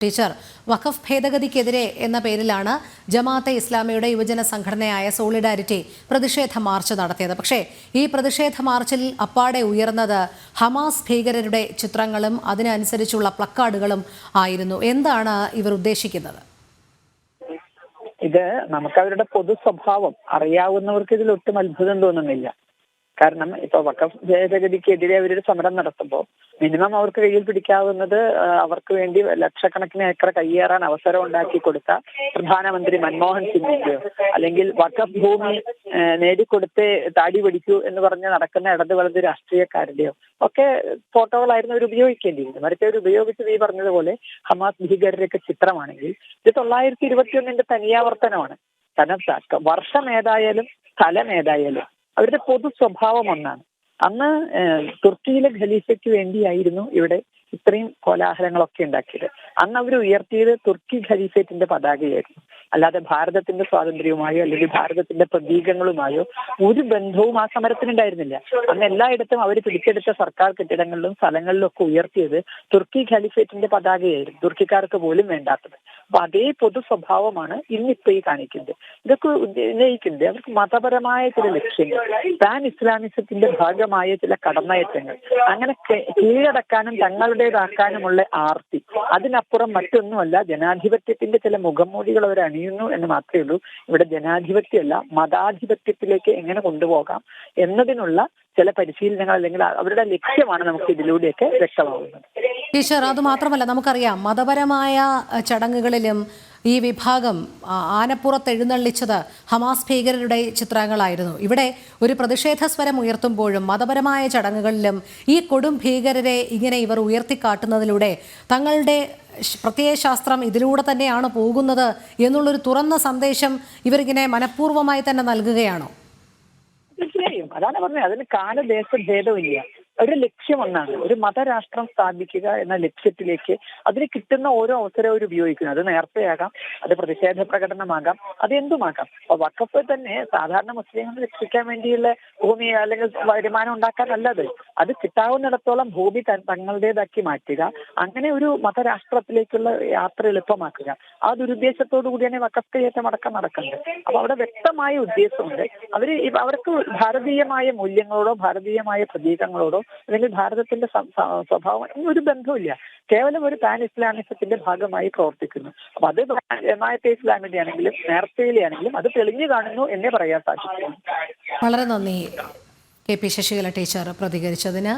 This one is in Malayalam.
ടീച്ചർ, വഖഫ് ഭേദഗതിക്കെതിരെ എന്ന പേരിലാണ് ജമാഅത്തെ ഇസ്ലാമിയുടെ യുവജന സംഘടനയായ സോളിഡാരിറ്റി പ്രതിഷേധ മാർച്ച് നടത്തിയത്. പക്ഷേ ഈ പ്രതിഷേധ മാർച്ചിൽ അപ്പാടെ ഉയർന്നത് ഹമാസ് ഭീകരരുടെ ചിത്രങ്ങളും അതിനനുസരിച്ചുള്ള പ്ലക്കാർഡുകളും ആയിരുന്നു. എന്താണ് ഇവർ ഉദ്ദേശിക്കുന്നത്? ഇത് നമുക്കവരുടെ പൊതു സ്വഭാവം അറിയാവുന്നവർക്ക് ഇതിൽ ഒട്ടും അത്ഭുതം തോന്നുന്നില്ല. കാരണം ഇപ്പൊ വഖഫ് ഭേദഗതിക്കെതിരെ അവരൊരു സമരം നടത്തുമ്പോൾ മിനിമം അവർക്ക് കയ്യിൽ പിടിക്കാവുന്നത് അവർക്ക് വേണ്ടി ലക്ഷക്കണക്കിന് ഏക്കർ കയ്യേറാൻ അവസരം ഉണ്ടാക്കി കൊടുത്ത പ്രധാനമന്ത്രി മൻമോഹൻ സിംഗിന്റെയോ അല്ലെങ്കിൽ വഖഫ് ഭൂമി നേടിക്കൊടുത്ത് താടി പിടിക്കൂ എന്ന് പറഞ്ഞ് നടക്കുന്ന ഇടത് വലത് രാഷ്ട്രീയക്കാരുടെയോ ഒക്കെ ഫോട്ടോകളായിരുന്നു അവർ ഉപയോഗിക്കേണ്ടിയിരുന്നത്. മറിച്ച് അവർ ഉപയോഗിച്ചത് ഈ പറഞ്ഞതുപോലെ ഹമാസ് ഭീകരരൊക്കെ ചിത്രമാണെങ്കിൽ ഇത് 921 തനിയാവർത്തനമാണ്. കാരണം വർഷം ഏതായാലും സ്ഥലം ഏതായാലും അവരുടെ പൊതു സ്വഭാവം ഒന്നാണ്. അന്ന് തുർക്കിയിലെ ഖലീഫയ്ക്ക് വേണ്ടിയായിരുന്നു ഇവിടെ ഇത്രയും കോലാഹലങ്ങളൊക്കെ ഉണ്ടാക്കിയത്. അന്ന് അവർ ഉയർത്തിയത് തുർക്കി ഖലീഫേറ്റിന്റെ പതാകയായിരുന്നു. അല്ലാതെ ഭാരതത്തിന്റെ സ്വാതന്ത്ര്യവുമായോ അല്ലെങ്കിൽ ഭാരതത്തിന്റെ പ്രതീകങ്ങളുമായോ ഒരു ബന്ധവും ആ സമരത്തിനുണ്ടായിരുന്നില്ല. അന്ന് എല്ലായിടത്തും അവർ പിടിച്ചെടുത്ത സർക്കാർ കെട്ടിടങ്ങളിലും സ്ഥലങ്ങളിലും ഒക്കെ ഉയർത്തിയത് തുർക്കി ഖലീഫേറ്റിന്റെ പതാകയായിരുന്നു, തുർക്കിക്കാർക്ക് പോലും വേണ്ടാത്തത്. അപ്പൊ അതേ പൊതു സ്വഭാവമാണ് ഇന്നിപ്പോ ഈ കാണിക്കുന്നത്. ഇതൊക്കെ ഉന്നയിക്കുന്നത് അവർക്ക് മതപരമായ ചില ലക്ഷ്യങ്ങൾ, പാൻ ഇസ്ലാമിസത്തിന്റെ ഭാഗമായ ചില കടന്നയറ്റങ്ങൾ, അങ്ങനെ കീഴടക്കാനും തങ്ങളുടേതാക്കാനുമുള്ള ആർത്തി, അതിനപ്പുറം മറ്റൊന്നുമല്ല. ജനാധിപത്യത്തിന്റെ ചില മുഖംമൂടികൾ അവർ അണിയുന്നു എന്ന് മാത്രമേ ഉള്ളൂ. ഇവിടെ ജനാധിപത്യമല്ല മതാധിപത്യത്തിലേക്ക് എങ്ങനെ കൊണ്ടുപോകാം എന്നതിനുള്ള ചില പരിശീലനങ്ങൾ അല്ലെങ്കിൽ അവരുടെ ലക്ഷ്യമാണ് നമുക്ക് ഇതിലൂടെയൊക്കെ വ്യക്തമാവുന്നത്. ടീച്ചർ, അതുമാത്രമല്ല, നമുക്കറിയാം മതപരമായ ചടങ്ങുകളിലും ഈ വിഭാഗം ആനപ്പുറത്ത് എഴുന്നള്ളിച്ചത് ഹമാസ് ഭീകരരുടെ ചിത്രങ്ങളായിരുന്നു. ഇവിടെ ഒരു പ്രതിഷേധ സ്വരം ഉയർത്തുമ്പോഴും മതപരമായ ചടങ്ങുകളിലും ഈ കൊടും ഭീകരരെ ഇങ്ങനെ ഇവർ ഉയർത്തിക്കാട്ടുന്നതിലൂടെ തങ്ങളുടെ പ്രത്യയശാസ്ത്രം ഇതിലൂടെ തന്നെയാണ് പോകുന്നത് എന്നുള്ളൊരു തുറന്ന സന്ദേശം ഇവരിങ്ങനെ മനഃപൂർവ്വമായി തന്നെ നൽകുകയാണോ? തീർച്ചയായും അതാണ് പറഞ്ഞത്. അതിന് കാലദേശ ഭേദമില്ല. ഒരു ലക്ഷ്യം ഒന്നാണ്, ഒരു മതരാഷ്ട്രം സ്ഥാപിക്കുക എന്ന ലക്ഷ്യത്തിലേക്ക് അതിന് കിട്ടുന്ന ഓരോ അവസരവും അവർ ഉപയോഗിക്കുന്നത്. അത് നേർച്ചയാകാം, അത് പ്രതിഷേധ പ്രകടനമാകാം, അത് എന്തുമാകാം. അപ്പൊ വഖഫ് തന്നെ സാധാരണ മുസ്ലിങ്ങളെ രക്ഷിക്കാൻ വേണ്ടിയുള്ള ഭൂമി അല്ലെങ്കിൽ വരുമാനം ഉണ്ടാക്കാനല്ലത്. അത് കിട്ടാവുന്നിടത്തോളം ഭൂമി തങ്ങളുടേതാക്കി മാറ്റുക, അങ്ങനെ ഒരു മതരാഷ്ട്രത്തിലേക്കുള്ള യാത്ര എളുപ്പമാക്കുക. ആ ദുരുദ്ദേശത്തോടു കൂടിയാണ് വഖഫ് കയ്യേറ്റം അടക്കം നടക്കുന്നത്. അപ്പൊ അവിടെ വ്യക്തമായ ഉദ്ദേശമുണ്ട്. അവർക്ക് ഭാരതീയമായ മൂല്യങ്ങളോടോ ഭാരതീയമായ പ്രതീകങ്ങളോടോ അല്ലെങ്കിൽ ഭാരതത്തിന്റെ സ്വഭാവം ഒരു ബന്ധവുമില്ല. കേവലം ഒരു പാൻ ഇസ്ലാമിസത്തിന്റെ ഭാഗമായി പ്രവർത്തിക്കുന്നു. അപ്പൊ അത് ജമാഅത്തെ ഇസ്ലാമിന്റെ ആണെങ്കിലും നേർച്ചയിലെ ആണെങ്കിലും അത് തെളിഞ്ഞു കാണുന്നു എന്നേ പറയാൻ സാധിക്കും. വളരെ നന്ദി KP ശശികല ടീച്ചർ പ്രതികരിച്ചതിന്.